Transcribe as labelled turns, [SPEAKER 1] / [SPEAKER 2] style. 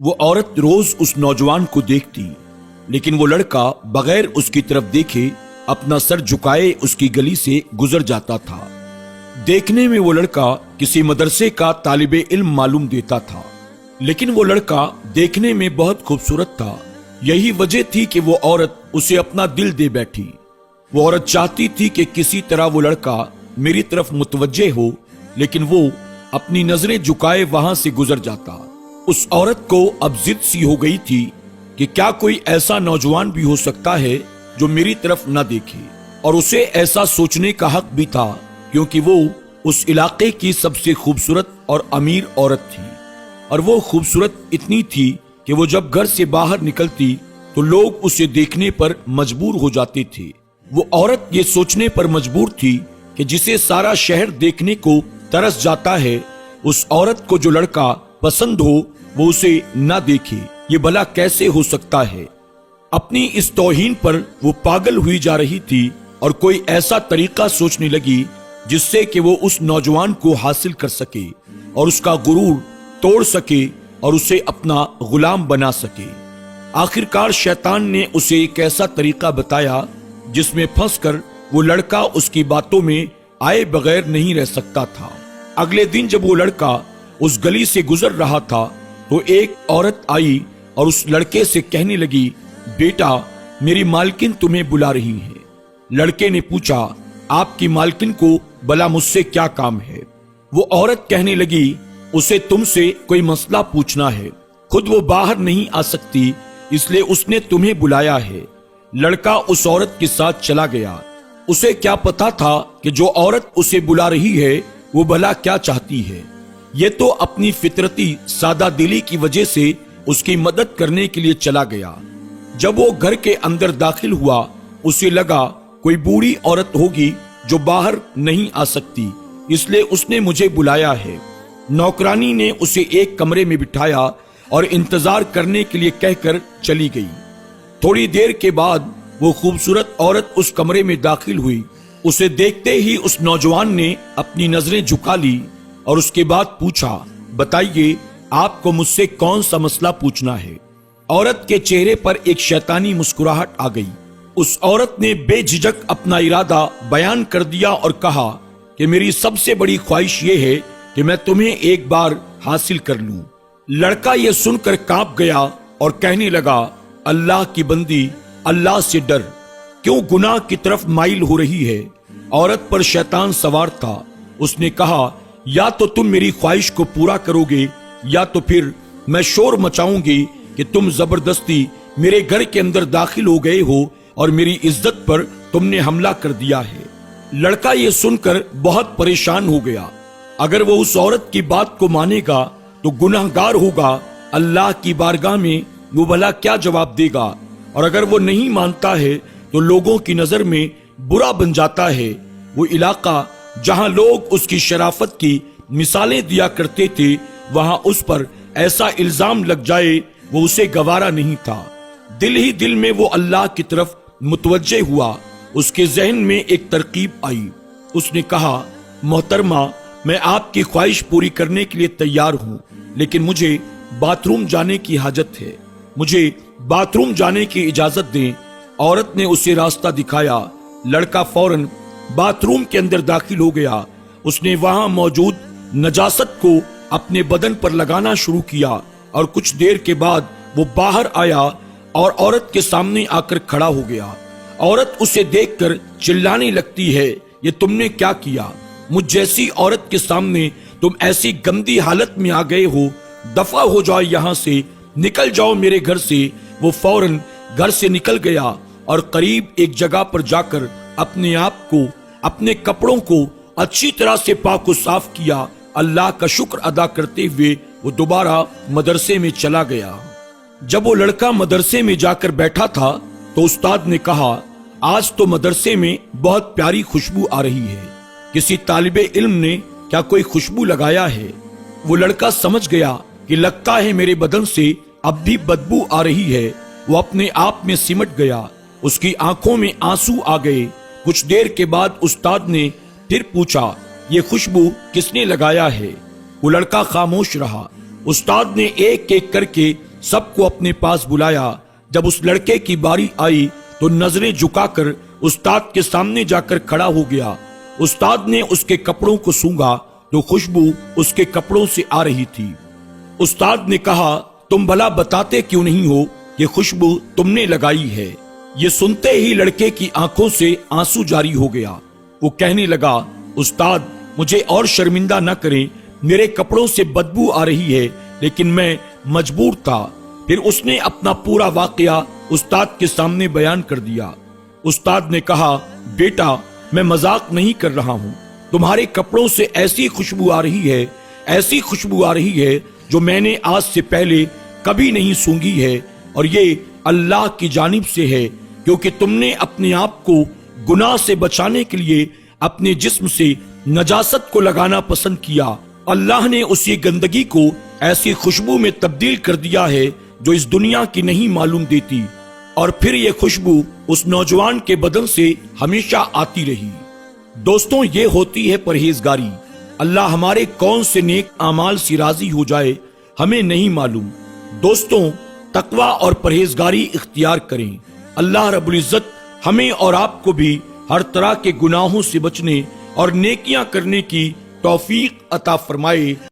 [SPEAKER 1] वो औरत रोज उस नौजवान को देखती, लेकिन वो लड़का बगैर उसकी तरफ देखे अपना सर झुकाए उसकी गली से गुजर जाता था। देखने में वो लड़का किसी मदरसे का तालिबे इल्म मालूम देता था, लेकिन वो लड़का देखने में बहुत खूबसूरत था। यही वजह थी कि वो औरत उसे अपना दिल दे बैठी। वो औरत चाहती थी कि किसी तरह वो लड़का मेरी तरफ मुतवज्जे हो, लेकिन वो अपनी नजरें झुकाए वहां से गुजर जाता। उस औरत को अब जिद सी हो गई थी कि क्या कोई ऐसा नौजवान भी हो सकता है जो मेरी तरफ न देखे, और उसे ऐसा सोचने का हक भी था क्योंकि वो उस इलाके की सबसे खूबसूरत और अमीर औरत थी। और वो खूबसूरत इतनी थी कि वो जब घर से बाहर निकलती तो लोग उसे देखने पर मजबूर हो जाते थे। वो औरत ये सोचने पर मजबूर थी कि जिसे सारा शहर देखने को तरस जाता है, उस औरत को जो लड़का पसंद हो वो उसे ना देखे, ये भला कैसे हो सकता है। अपनी इस तौहीन पर वो पागल हुई जा रही थी और कोई ऐसा तरीका सोचने लगी जिससे कि वो उस नौजवान को हासिल कर सके और उसका गुरूर तोड़ सके और उसे अपना गुलाम बना सके। आखिरकार शैतान ने उसे एक ऐसा तरीका बताया जिसमें फंसकर वो लड़का उसकी बातों में आए बगैर नहीं रह सकता था। अगले दिन जब वो लड़का उस गली से गुजर रहा था तो एक औरत आई और उस लड़के से कहने लगी, बेटा, मेरी मालकिन तुम्हें बुला रही है। लड़के ने पूछा, आपकी मालकिन को भला मुझसे क्या काम है? वो औरत कहने लगी, उसे तुमसे कोई मसला पूछना है, खुद वो बाहर नहीं आ सकती, इसलिए उसने तुम्हें बुलाया है। लड़का उस औरत के साथ चला गया। उसे क्या पता था कि जो औरत उसे बुला रही है वो भला क्या चाहती है। ये तो अपनी फितरती सादा दिली की वजह से उसकी मदद करने के लिए चला गया। जब वो घर के अंदर दाखिल हुआ, उसे लगा कोई बूढ़ी औरत होगी जो बाहर नहीं आ सकती, इसलिए उसने मुझे बुलाया है। नौकरानी ने उसे एक कमरे में बिठाया और इंतजार करने के लिए कहकर चली गई। थोड़ी देर के बाद वो खूबसूरत औरत उस कमरे में दाखिल हुई। उसे देखते ही उस नौजवान ने अपनी नजरें झुका ली और उसके बाद पूछा, बताइए आपको मुझसे कौन सा मसला पूछना है? औरत के चेहरे पर एक शैतानी मुस्कुराहट आ गई। उस औरत ने बेझिझक अपना इरादा बयान कर दिया और कहा कि मेरी सबसे बड़ी ख्वाहिश ये है कि मैं तुम्हें एक बार हासिल कर लूं। लड़का ये सुनकर कांप गया और कहने लगा, अल्लाह की बंदी, अल्लाह से डर, क्यों गुनाह की तरफ माइल हो रही है? औरत पर शैतान सवार था। उसने कहा, या तो तुम मेरी ख्वाहिश को पूरा करोगे या तो फिर मैं शोर मचाऊंगी कि तुम जबरदस्ती मेरे घर के अंदर दाखिल हो गए हो और मेरी इज्जत पर तुमने हमला कर दिया है। लड़का ये सुनकर बहुत परेशान हो गया। अगर वो उस औरत की बात को मानेगा तो गुनाहगार होगा, अल्लाह की बारगाह में वो भला क्या जवाब देगा, और अगर वो नहीं मानता है तो लोगों की नजर में बुरा बन जाता है। वो इलाका जहां लोग उसकी शराफत की मिसालें दिया करते थे, वहां उस पर ऐसा इल्जाम लग जाए वो उसे गवारा नहीं था। दिल ही दिल में वो अल्लाह की तरफ मुतवज्जे हुआ। उसके जहन में एक तरकीब आई। उसने कहा, मोहतरमा, मैं आपकी ख्वाहिश पूरी करने के लिए तैयार हूँ, लेकिन मुझे बाथरूम जाने की हाजत है, मुझे बाथरूम जाने की इजाजत दें। औरत ने उसे रास्ता दिखाया। लड़का फौरन बाथरूम के अंदर दाखिल हो गया। उसने वहां मौजूद नजासत को अपने बदन पर लगाना शुरू किया और कुछ देर के बाद वो बाहर आया और औरत के सामने आकर खड़ा हो गया। औरत उसे देखकर चिल्लाने लगती है, ये तुमने क्या किया? मुझ जैसी औरत के सामने तुम ऐसी गंदी हालत में आ गए हो, दफा हो जाओ यहाँ से, निकल जाओ मेरे घर से। वो फौरन घर से निकल गया और करीब एक जगह पर जाकर अपने आप को, अपने कपड़ों को अच्छी तरह से पाक व साफ किया। अल्लाह का शुक्र अदा करते हुए वो दोबारा मदरसे में चला गया। जब वो लड़का मदरसे में जाकर बैठा था तो उस्ताद ने कहा, आज तो मदरसे में बहुत प्यारी खुशबू आ रही है, किसी तालिबे इल्म ने क्या कोई खुशबू लगाया है? वो लड़का समझ गया कि लगता है मेरे बदन से अब भी बदबू आ रही है। वो अपने आप में सिमट गया। उसकी आंखों में आंसू आ गए। कुछ देर के बाद उस्ताद ने फिर पूछा, ये खुशबू किसने लगाया है? वो लड़का खामोश रहा। उस्ताद ने एक एक करके سب کو اپنے پاس بلایا۔ جب اس لڑکے کی باری آئی تو نظریں جھکا کر استاد کے سامنے جا کر کھڑا ہو گیا۔ استاد نے اس کے کپڑوں کو سونگھا تو خوشبو اس کے کپڑوں سے آ رہی تھی۔ استاد نے کہا، تم بھلا بتاتے کیوں نہیں ہو کہ خوشبو تم نے لگائی ہے؟ یہ سنتے ہی لڑکے کی آنکھوں سے آنسو جاری ہو گیا۔ وہ کہنے لگا، استاد مجھے اور شرمندہ نہ کریں، میرے کپڑوں سے بدبو آ رہی ہے، لیکن میں مجبور تھا۔ پھر اس نے اپنا پورا واقعہ استاد کے سامنے بیان کر دیا۔ استاد نے کہا، بیٹا میں مذاق نہیں کر رہا ہوں، تمہارے کپڑوں سے ایسی خوشبو آ رہی ہے، ایسی خوشبو آ رہی ہے جو میں نے آج سے پہلے کبھی نہیں سونگھی ہے، اور یہ اللہ کی جانب سے ہے، کیونکہ تم نے اپنے آپ کو گناہ سے بچانے کے لیے اپنے جسم سے نجاست کو لگانا پسند کیا۔ اللہ نے اسی گندگی کو ایسی خوشبو میں تبدیل کر دیا ہے جو اس دنیا کی نہیں معلوم دیتی، اور پھر یہ خوشبو اس نوجوان کے بدن سے ہمیشہ آتی رہی۔ دوستوں، یہ ہوتی ہے پرہیزگاری۔ اللہ ہمارے کون سے نیک اعمال سے راضی ہو جائے ہمیں نہیں معلوم۔ دوستوں، تقوی اور پرہیزگاری اختیار کریں۔ اللہ رب العزت ہمیں اور آپ کو بھی ہر طرح کے گناہوں سے بچنے اور نیکیاں کرنے کی توفیق عطا فرمائے۔